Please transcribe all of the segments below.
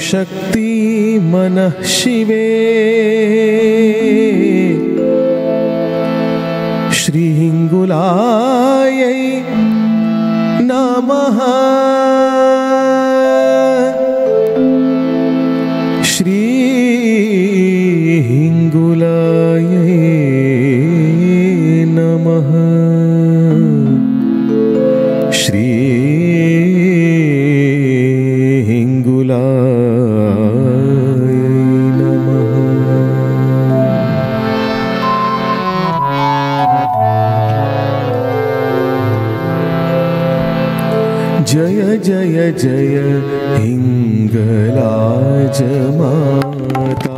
शक्ति मनः शिवे श्रीहिङ्गुलायै नमः श्रीहिङ्गुलायै नमः जय जय जय हिंगलाज माता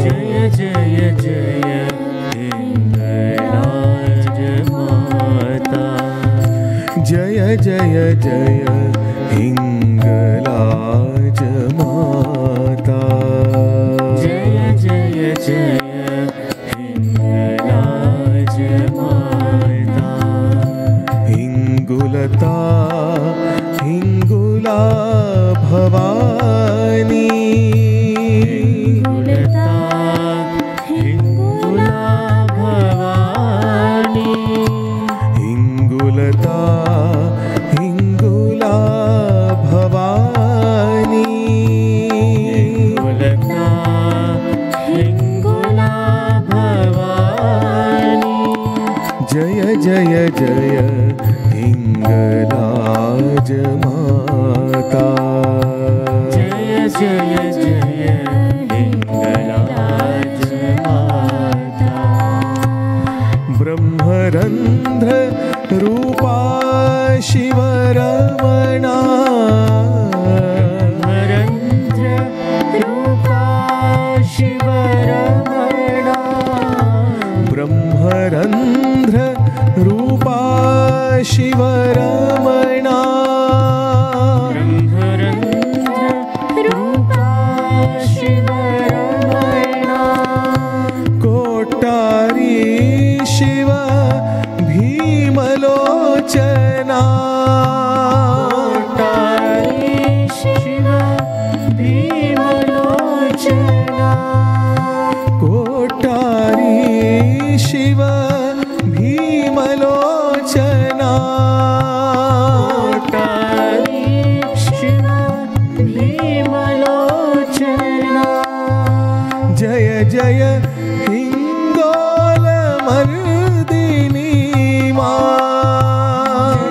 जय जय जय हिंगलाज माता जय जय जय हिंगलाज माता जय जय जय हिंगलाज माता हिंगुलता हिंगुला भवानी हिंगुलता हिंगुला भवानी हिंगुलता हिंगुला भवानी हिंगुलता हिंगुला भवानी जय जय जय हिंगलाज माता जय जय जय हिंगलाज माता ब्रह्मरंध्र रूपा शिवरमणा ब्रह्मरंध्र रूपा शिवरमणा ब्रह्मरंध्र रूपा शिवरमणा ब्रह्मरंध्र रूपा शिवरमणा कोटारी शिव भीमलोचना कोटारी शिव भीमलोचना कोटारी शिव भीमलोचना कोटारी शिव भीमलोचना जय जय हिंगोलमर्दिनी मां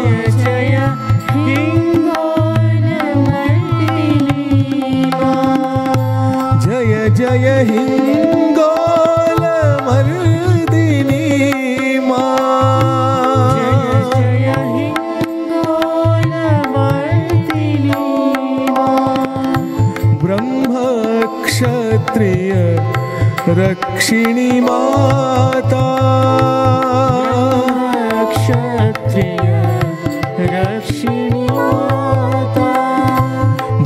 जय हिंगोलमर्दिनी मां जय जय हिंगोलमर्दिनी मां जय हिंगोलमर्दिनी मां ब्रह्म क्षत्रिय रक्षिणी माता क्षत्रिय रक्षिणी माता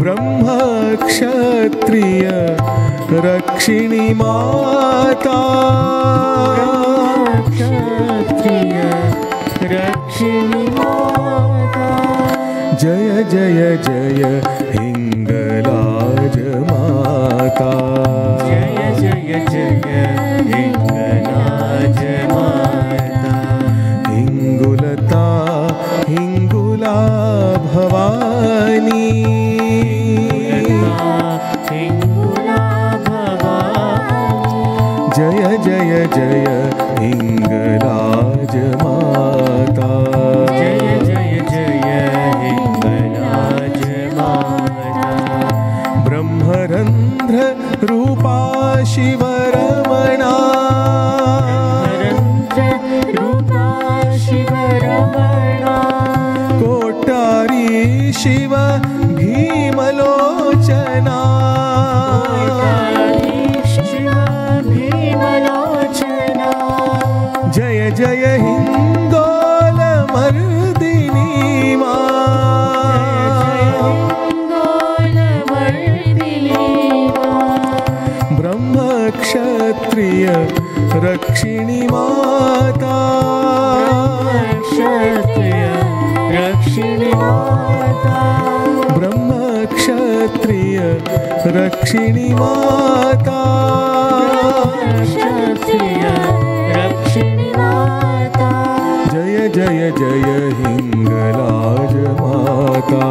ब्रह्म क्षत्रिय रक्षिणी माता क्षत्रिय रक्षिणी माता जय जय जय हिंगलाज माता जय जय जय हिंगलाज माता हिंगुलता हिंगुला भवानी हिंगुला भवानी जय जय जय हिंगलाज माता जय जय जय हिंगलाज माता ब्रह्मरंध्र रूपा शिवरमणा ब्रह्मरंध्र रूपा शिवरमणा कोटारी शिव भीमलोचना कोटारी शिव भीमलोचना जय जय हिंगोलमर्दिनी मां हिंगोलमर्दिनी मां ब्रह्म क्षत्रिय रक्षिणी माता क्षत्रिय रक्षिणी माता ब्रह्म क्षत्रिय रक्षिणी माता क्षत्रिय रक्षिणी माता जय जय जय हिंगलाज माता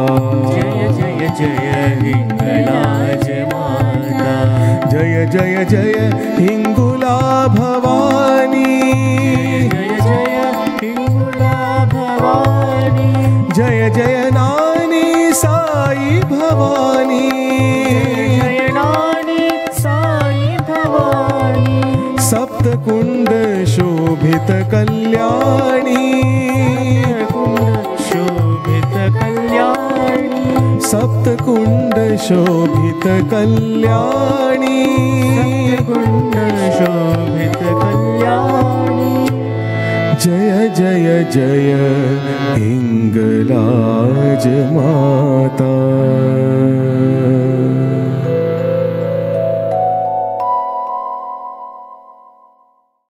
जय जय जय हिंगलाज माता जय जय जय हिंगुला भवानी जय जय हिंगुला भवानी जय जय नानी साई भवानी जय नानी साई भवानी सप्तकुंड शोभित कल्याणी शोभित कल्याणी सप्तकुंड शोभित कल्याणी कुंड शोभित कल्याणी जय जय जय हिंगलाज माता